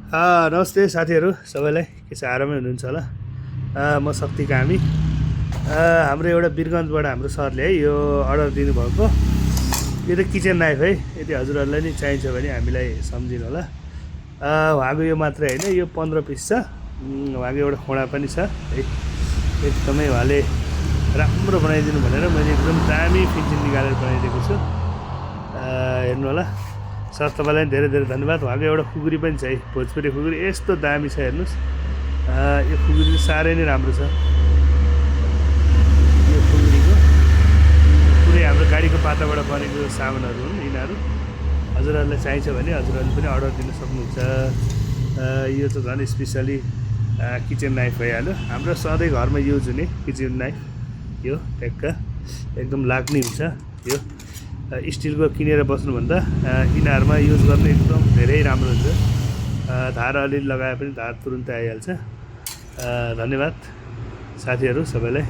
नमस्ते साथीहरू सबैलाई के छ आरामै हुनुहुन्छ होला। म शक्ति कामी। हाम्रो एउटा वीरगन्जबाट हाम्रो सरले है यो अर्डर दिनुभएको यो त किचन नाइफ है। यदि हजुरहरूलाई नि चाहिन्छ भने हामीलाई सम्झिनु होला। उहाँको यो मात्रै होइन, यो 15 पिस छ। उहाँको एउटा खोडा पनि छ है। एकदमै उहाँले राम्रो बनाइदिनु भनेर मैले एकदम दामी फिनिसिङ निकालेर बनाइदिएको छु। हेर्नु होला सर, तपाईँलाई धेरै धेरै धन्यवाद। उहाँको एउटा खुकुरी पनि छ है, भोजपुरी खुकुरी यस्तो दामी छ हेर्नुहोस्। यो खुकुरी साह्रै नै राम्रो छ। यो खुकुरीको पुरै हाम्रो गाडीको पाताबाट बनेको सामानहरू हुन् यिनीहरू। हजुरहरूलाई चाहिन्छ भने हजुरहरूले पनि अर्डर दिन सक्नुहुन्छ। यो त झन् स्पेसली किचन नाइफ भइहाल्यो, हाम्रो सधैँ घरमा युज हुने किचन नाइफ। यो ट्याक्क एकदम लाग्ने हुन्छ। यो स्टिलको किनेर बस्नुभन्दा यिनीहरूमा युज गर्नु एकदम धेरै राम्रो हुन्छ। धार अलिअलि लगाए पनि धार तुरुन्तै आइहाल्छ। धन्यवाद साथीहरू सबैलाई।